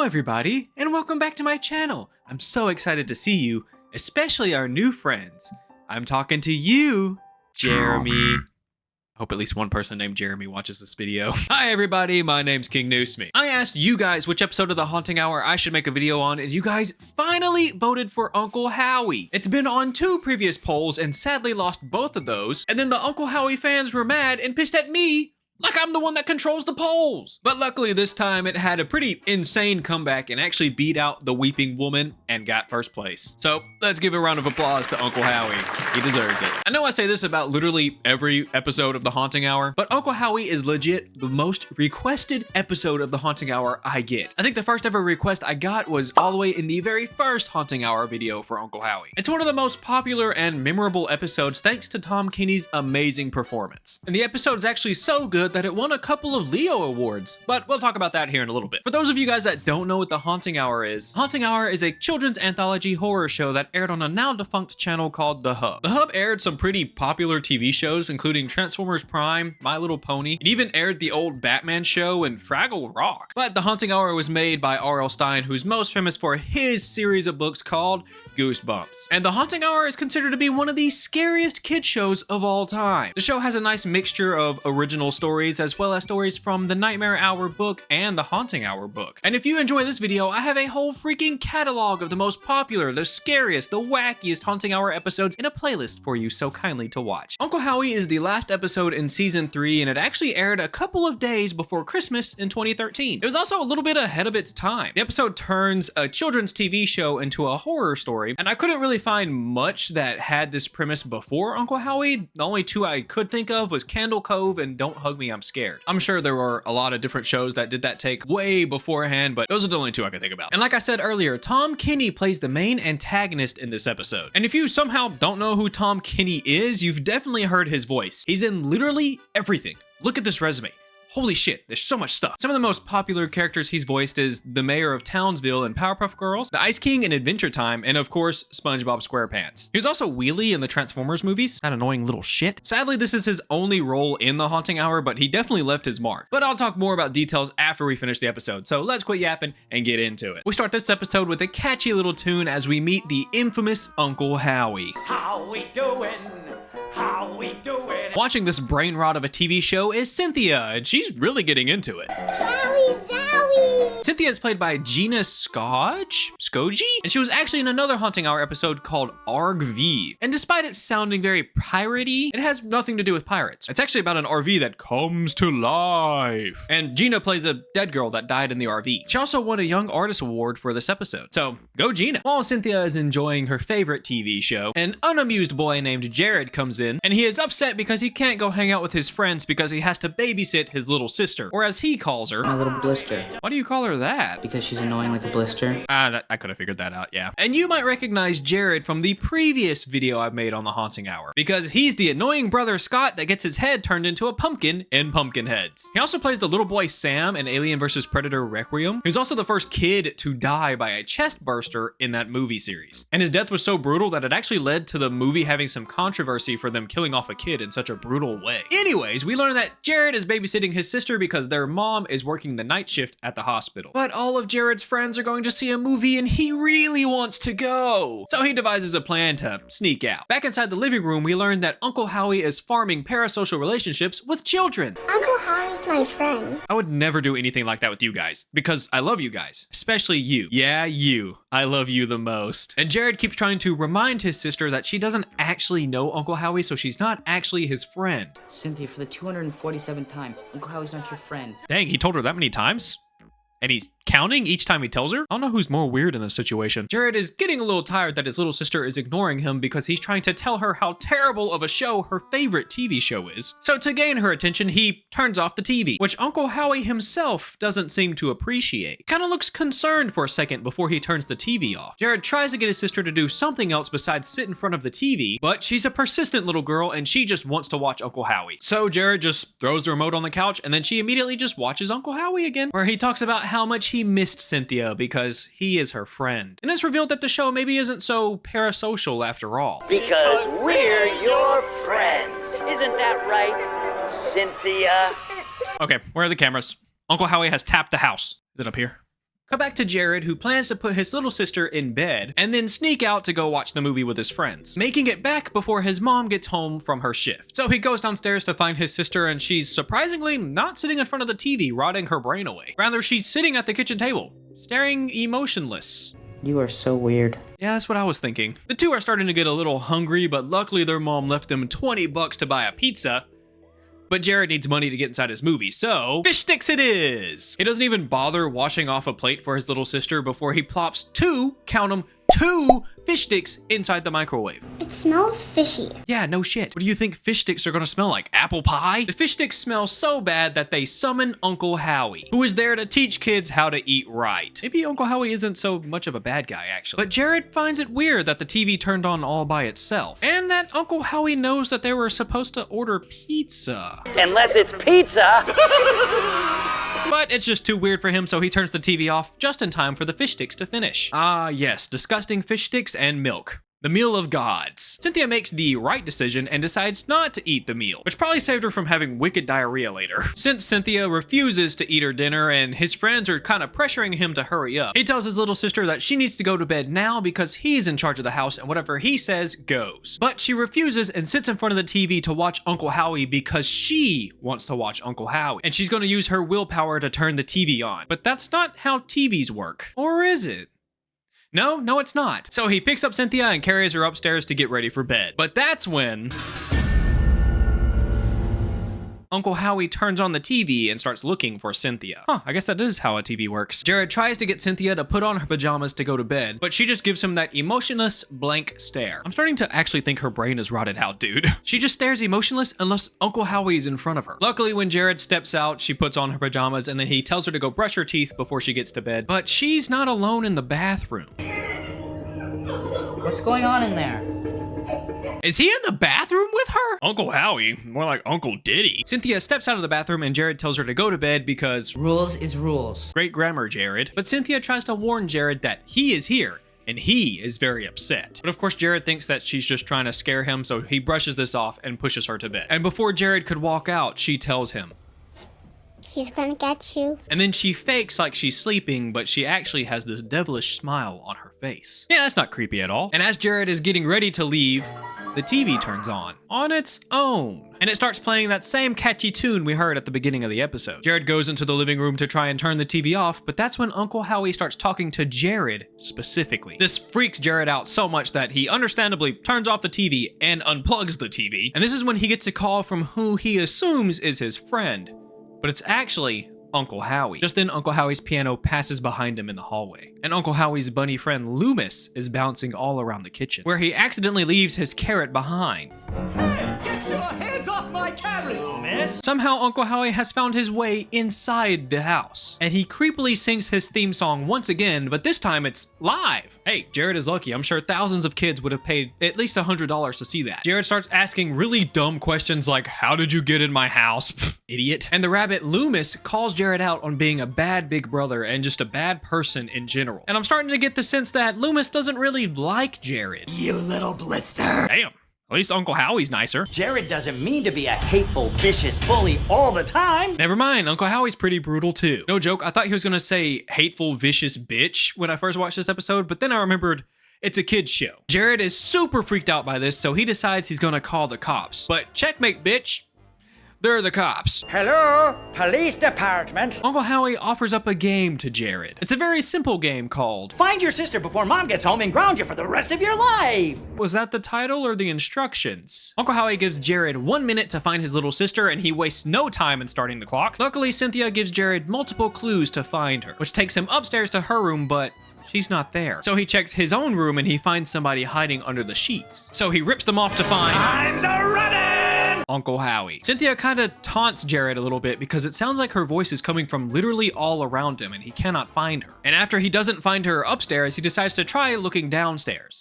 everybody, and welcome back to my channel. I'm so excited to see you, especially our new friends. I'm talking to you, Jeremy. I hope at least one person named Jeremy watches this video. Hi everybody, my name's King Noosme. I asked you guys which episode of the Haunting Hour I should make a video on, and you guys finally voted for Uncle Howee. It's been on 2 previous polls and sadly lost both of those, and then the Uncle Howee fans were mad and pissed at me like I'm the one that controls the polls. But luckily this time it had a pretty insane comeback and actually beat out the Weeping Woman and got first place. So let's give a round of applause to Uncle Howee. He deserves it. I know I say this about literally every episode of the Haunting Hour, but Uncle Howee is legit the most requested episode of the Haunting Hour I get. I think the first ever request I got was all the way in the very first Haunting Hour video for Uncle Howee. It's one of the most popular and memorable episodes thanks to Tom Kenny's amazing performance. And the episode is actually so good that it won a couple of Leo awards, but we'll talk about that here in a little bit. For those of you guys that don't know what the Haunting Hour is a children's anthology horror show that aired on a now defunct channel called The Hub. The Hub aired some pretty popular TV shows, including Transformers Prime, My Little Pony. It even aired the old Batman show and Fraggle Rock. But the Haunting Hour was made by R.L. Stine, who's most famous for his series of books called Goosebumps. And the Haunting Hour is considered to be one of the scariest kid shows of all time. The show has a nice mixture of original stories as well as stories from the Nightmare Hour book and the Haunting Hour book. And if you enjoy this video, I have a whole freaking catalog of the most popular, the scariest, the wackiest Haunting Hour episodes in a playlist for you so kindly to watch. Uncle Howee is the last episode in season 3, and it actually aired a couple of days before Christmas in 2013. It was also a little bit ahead of its time. The episode turns a children's TV show into a horror story, and I couldn't really find much that had this premise before Uncle Howee. The only 2 I could think of was Candle Cove and Don't Hug Me, I'm Scared. I'm sure there were a lot of different shows that did that take way beforehand, but those are the only 2 I could think about. And like I said earlier, Tom Kenny plays the main antagonist in this episode. And if you somehow don't know who Tom Kenny is, you've definitely heard his voice. He's in literally everything. Look at this resume. Holy shit, there's so much stuff. Some of the most popular characters he's voiced is the mayor of Townsville in Powerpuff Girls, the Ice King in Adventure Time, and of course, SpongeBob SquarePants. He was also Wheelie in the Transformers movies, that annoying little shit. Sadly, this is his only role in the Haunting Hour, but he definitely left his mark. But I'll talk more about details after we finish the episode, so let's quit yapping and get into it. We start this episode with a catchy little tune as we meet the infamous Uncle Howee. How we doing? How we doing? Watching this brain rot of a TV show is Cynthia, and she's really getting into it. Wowie zowie! Cynthia is played by Gina Skoji, and she was actually in another Haunting Hour episode called Arg V. And despite it sounding very piratey, it has nothing to do with pirates. It's actually about an RV that comes to life. And Gina plays a dead girl that died in the RV. She also won a Young Artist Award for this episode. So go Gina. While Cynthia is enjoying her favorite TV show, an unamused boy named Jared comes in, and he is upset because he can't go hang out with his friends because he has to babysit his little sister, or as he calls her, My little blister. why do you call her that? Because she's annoying like a blister. I could have figured that out, yeah. And you might recognize Jared from the previous video I've made on the Haunting Hour, because he's the annoying brother Scott that gets his head turned into a pumpkin in Pumpkinheads. He also plays the little boy Sam in Alien vs. Predator Requiem. He was also the first kid to die by a chest burster in that movie series. And his death was so brutal that it actually led to the movie having some controversy for them killing off a kid in such a brutal way. Anyways, we learn that Jared is babysitting his sister because their mom is working the night shift at the hospital. But all of Jared's friends are going to see a movie and he really wants to go. So he devises a plan to sneak out. Back inside the living room, we learn that Uncle Howee is farming parasocial relationships with children. Uncle Howie's my friend. I would never do anything like that with you guys because I love you guys, especially you. Yeah, you. I love you the most. And Jared keeps trying to remind his sister that she doesn't actually know Uncle Howee, so she's not actually his friend. Cynthia, for the 247th time, Uncle Howie's not your friend. Dang, he told her that many times? And he's counting each time he tells her? I don't know who's more weird in this situation. Jared is getting a little tired that his little sister is ignoring him because he's trying to tell her how terrible of a show her favorite TV show is. So to gain her attention, he turns off the TV, which Uncle Howee himself doesn't seem to appreciate. Kinda looks concerned for a second before he turns the TV off. Jared tries to get his sister to do something else besides sit in front of the TV, but she's a persistent little girl and she just wants to watch Uncle Howee. So Jared just throws the remote on the couch and then she immediately just watches Uncle Howee again, where he talks about how much he missed Cynthia because he is her friend. And it's revealed that the show maybe isn't so parasocial after all. Because we're your friends. Isn't that right, Cynthia? Okay, where are the cameras? Uncle Howee has tapped the house. Is it up here? Cut back to Jared, who plans to put his little sister in bed and then sneak out to go watch the movie with his friends, making it back before his mom gets home from her shift. So he goes downstairs to find his sister, and she's surprisingly not sitting in front of the TV rotting her brain away. Rather, she's sitting at the kitchen table, staring emotionless. You are so weird. Yeah, that's what I was thinking. The two are starting to get a little hungry, but luckily their mom left them $20 to buy a pizza. But Jared needs money to get inside his movie, so fish sticks it is! He doesn't even bother washing off a plate for his little sister before he plops count them, two fish sticks inside the microwave. It smells fishy. Yeah, no shit. What do you think fish sticks are gonna smell like? Apple pie? The fish sticks smell so bad that they summon Uncle Howee, who is there to teach kids how to eat right. Maybe Uncle Howee isn't so much of a bad guy, actually. But Jared finds it weird that the TV turned on all by itself, and that Uncle Howee knows that they were supposed to order pizza. Unless it's pizza. But it's just too weird for him, so he turns the TV off just in time for the fish sticks to finish. Ah, yes, disgusting fish sticks and milk. The meal of gods. Cynthia makes the right decision and decides not to eat the meal, which probably saved her from having wicked diarrhea later. Since Cynthia refuses to eat her dinner and his friends are kind of pressuring him to hurry up, he tells his little sister that she needs to go to bed now because he's in charge of the house and whatever he says goes. But she refuses and sits in front of the TV to watch Uncle Howee because she wants to watch Uncle Howee, and she's going to use her willpower to turn the TV on. But that's not how TVs work. Or is it? No, it's not. So he picks up Cynthia and carries her upstairs to get ready for bed. But that's when Uncle Howee turns on the TV and starts looking for Cynthia. I guess that is how a TV works. Jared tries to get Cynthia to put on her pajamas to go to bed, but she just gives him that emotionless blank stare. I'm starting to actually think her brain is rotted out, dude. She just stares emotionless unless Uncle Howie's in front of her. Luckily, when Jared steps out, she puts on her pajamas and then he tells her to go brush her teeth before she gets to bed. But she's not alone in the bathroom. What's going on in there? Is he in the bathroom with her? Uncle Howee, more like Uncle Diddy. Cynthia steps out of the bathroom and Jared tells her to go to bed because Rules is rules. great grammar, Jared. But Cynthia tries to warn Jared that he is here and he is very upset. But of course, Jared thinks that she's just trying to scare him, so he brushes this off and pushes her to bed. And before Jared could walk out, she tells him, He's gonna get you. and then she fakes like she's sleeping, but she actually has this devilish smile on her face. Yeah, that's not creepy at all. And as Jared is getting ready to leave, the TV turns on its own. And it starts playing that same catchy tune we heard at the beginning of the episode. Jared goes into the living room to try and turn the TV off, but that's when Uncle Howee starts talking to Jared specifically. This freaks Jared out so much that he understandably turns off the TV and unplugs the TV. And this is when he gets a call from who he assumes is his friend, but it's actually Uncle Howee. Just then, Uncle Howee's piano passes behind him in the hallway, and Uncle Howie's bunny friend Loomis is bouncing all around the kitchen, where he accidentally leaves his carrot behind. Get your hands off my carrot, miss! Somehow, Uncle Howee has found his way inside the house, and he creepily sings his theme song once again, but this time it's live. Hey, Jared is lucky. I'm sure thousands of kids would have paid at least $100 to see that. Jared starts asking really dumb questions like, how did you get in my house? Pfft, idiot. And the rabbit Loomis calls Jared out on being a bad big brother and just a bad person in general. And I'm starting to get the sense that Loomis doesn't really like Jared. You little blister! Damn. At least Uncle Howie's nicer. Jared doesn't mean to be a hateful, vicious bully all the time. Never mind, Uncle Howie's pretty brutal too. No joke, I thought he was gonna say hateful, vicious bitch when I first watched this episode, but then I remembered it's a kid's show. Jared is super freaked out by this, so he decides he's gonna call the cops. But checkmate, bitch. They're the cops. Hello, police department. Uncle Howee offers up a game to Jared. It's a very simple game called Find your sister before mom gets home and ground you for the rest of your life. Was that the title or the instructions? Uncle Howee gives Jared 1 minute to find his little sister, and he wastes no time in starting the clock. Luckily, Cynthia gives Jared multiple clues to find her, which takes him upstairs to her room, but she's not there. So he checks his own room and he finds somebody hiding under the sheets. So he rips them off to find Time's a running! Uncle Howee. Cynthia kind of taunts Jared a little bit because it sounds like her voice is coming from literally all around him and he cannot find her. And after he doesn't find her upstairs, he decides to try looking downstairs.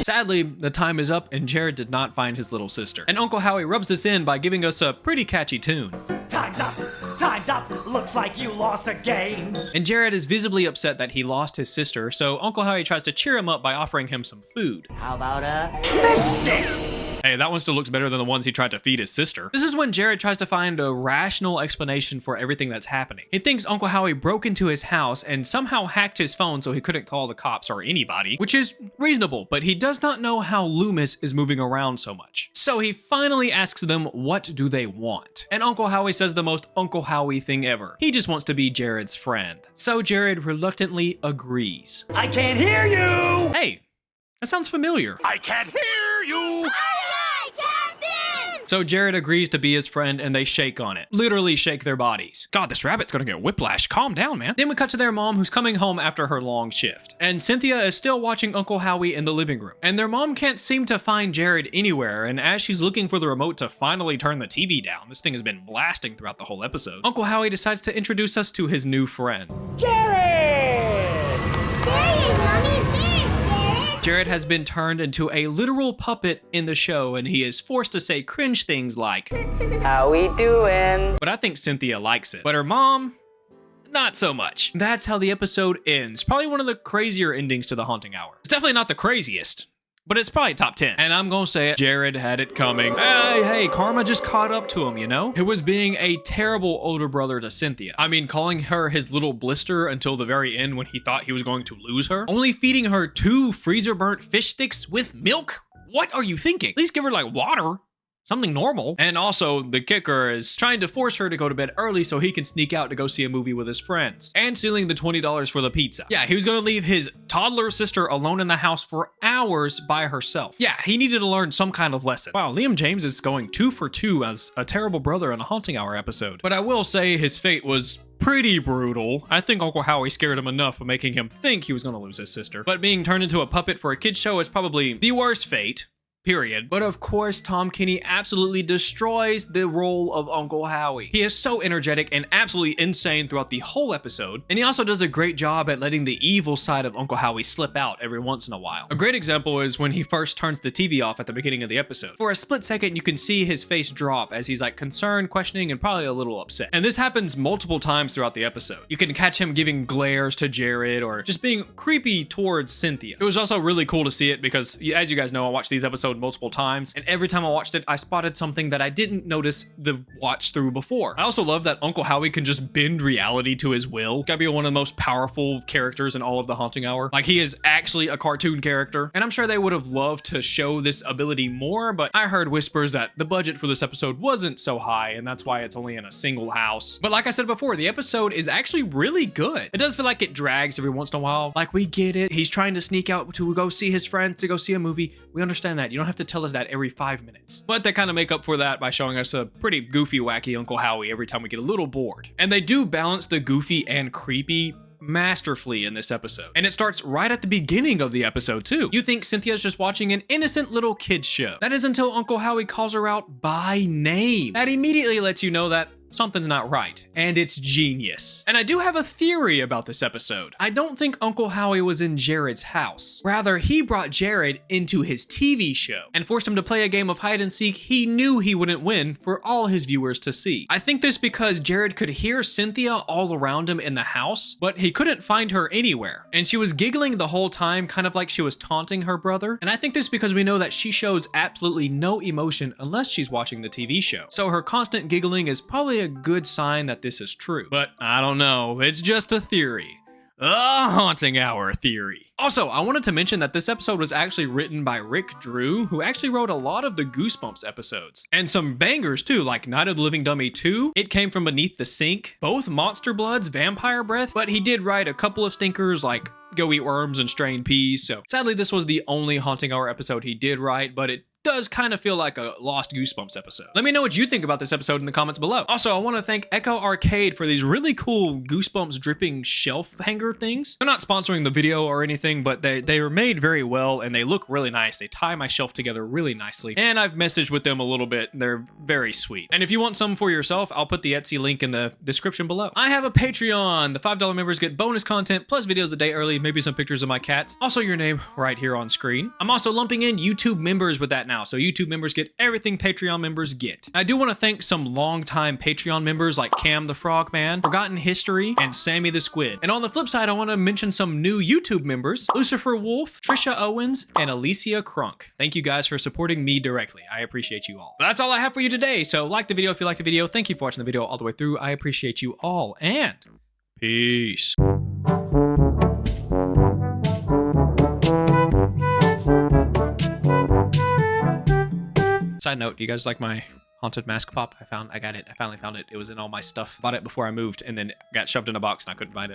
Sadly, the time is up and Jared did not find his little sister. And Uncle Howee rubs this in by giving us a pretty catchy tune. Time's up! Time's up! Looks like you lost the game! And Jared is visibly upset that he lost his sister, so Uncle Howee tries to cheer him up by offering him some food. How about a fish stick? Hey, that one still looks better than the ones he tried to feed his sister. This is when Jared tries to find a rational explanation for everything that's happening. He thinks Uncle Howee broke into his house and somehow hacked his phone so he couldn't call the cops or anybody, which is reasonable, but he does not know how Loomis is moving around so much. So he finally asks them what do they want. And Uncle Howee says the most Uncle Howee thing ever. He just wants to be Jared's friend. So Jared reluctantly agrees. I can't hear you! Hey, that sounds familiar. I can't hear you! So Jared agrees to be his friend and they shake on it. Literally shake their bodies. God, this rabbit's gonna get whiplash. Calm down, man. Then we cut to their mom who's coming home after her long shift. And Cynthia is still watching Uncle Howee in the living room. And their mom can't seem to find Jared anywhere. And as she's looking for the remote to finally turn the TV down, this thing has been blasting throughout the whole episode, Uncle Howee decides to introduce us to his new friend. Jared! There he is, Mommy. There's Jared. Jared has been turned into a literal puppet in the show, and he is forced to say cringe things like, How we doing? but I think Cynthia likes it. But her mom, not so much. That's how the episode ends. Probably one of the crazier endings to The Haunting Hour. It's definitely not the craziest, but it's probably top 10. And I'm gonna say it, Jared had it coming. Hey, karma just caught up to him, you know? It was being a terrible older brother to Cynthia. I mean, calling her his little blister until the very end when he thought he was going to lose her. Only feeding her 2 freezer-burnt fish sticks with milk? What are you thinking? At least give her like water. Something normal. And also, the kicker is trying to force her to go to bed early so he can sneak out to go see a movie with his friends. And stealing the $20 for the pizza. Yeah, he was gonna leave his toddler sister alone in the house for hours by herself. Yeah, he needed to learn some kind of lesson. Wow, Liam James is going 2 for 2 as a terrible brother in a Haunting Hour episode. But I will say his fate was pretty brutal. I think Uncle Howee scared him enough of making him think he was gonna lose his sister. But being turned into a puppet for a kid's show is probably the worst fate. Period. But of course, Tom Kenny absolutely destroys the role of Uncle Howee. He is so energetic and absolutely insane throughout the whole episode, and he also does a great job at letting the evil side of Uncle Howee slip out every once in a while. A great example is when he first turns the TV off at the beginning of the episode. For a split second, you can see his face drop as he's like concerned, questioning, and probably a little upset. And this happens multiple times throughout the episode. You can catch him giving glares to Jared or just being creepy towards Cynthia. It was also really cool to see it because, as you guys know, I watched these episodes multiple times, and every time I watched it, I spotted something that I didn't notice the watch through before. I also love that Uncle Howee can just bend reality to his will. He's gotta be one of the most powerful characters in all of the Haunting Hour. Like, he is actually a cartoon character, and I'm sure they would have loved to show this ability more, but I heard whispers that the budget for this episode wasn't so high, and that's why it's only in a single house. But like I said before, the episode is actually really good. It does feel like it drags every once in a while. Like, we get it. He's trying to sneak out to go see his friend, to go see a movie. We understand that. You don't have to tell us that every 5 minutes. But they kind of make up for that by showing us a pretty goofy, wacky Uncle Howee every time we get a little bored. And they do balance the goofy and creepy masterfully in this episode. And it starts right at the beginning of the episode too. You think Cynthia's just watching an innocent little kid's show. That is until Uncle Howee calls her out by name. That immediately lets you know that something's not right, and it's genius. And I do have a theory about this episode. I don't think Uncle Howee was in Jared's house. Rather, he brought Jared into his TV show and forced him to play a game of hide and seek he knew he wouldn't win for all his viewers to see. I think this because Jared could hear Cynthia all around him in the house, but he couldn't find her anywhere. And she was giggling the whole time, kind of like she was taunting her brother. And I think this because we know that she shows absolutely no emotion unless she's watching the TV show. So her constant giggling is probably a good sign that this is true. But I don't know, it's just a theory. A Haunting Hour theory. Also, I wanted to mention that this episode was actually written by Rick Drew, who actually wrote a lot of the Goosebumps episodes. And some bangers too, like Night of the Living Dummy 2, It Came From Beneath the Sink, both Monster Bloods, Vampire Breath, but he did write a couple of stinkers like Go Eat Worms and Strained Peas, so sadly this was the only Haunting Hour episode he did write, but it does kind of feel like a lost Goosebumps episode. Let me know what you think about this episode in the comments below. Also, I want to thank Echo Arcade for these really cool Goosebumps dripping shelf hanger things. They're not sponsoring the video or anything, but they are made very well and they look really nice. They tie my shelf together really nicely. And I've messaged with them a little bit. They're very sweet. And if you want some for yourself, I'll put the Etsy link in the description below. I have a Patreon. The $5 members get bonus content plus videos a day early, maybe some pictures of my cats. Also your name right here on screen. I'm also lumping in YouTube members with that now. now. So YouTube members get everything Patreon members get. I do want to thank some longtime Patreon members like Cam the Frogman, Forgotten History, and Sammy the Squid. And on the flip side, I want to mention some new YouTube members, Lucifer Wolf, Trisha Owens, and Alicia Crunk. Thank you guys for supporting me directly. I appreciate you all. That's all I have for you today. So like the video if you liked the video. Thank you for watching the video all the way through. I appreciate you all, and peace. Side note, you guys like my haunted mask pop? I got it. I finally found it. It was in all my stuff. Bought it before I moved and then got shoved in a box and I couldn't find it.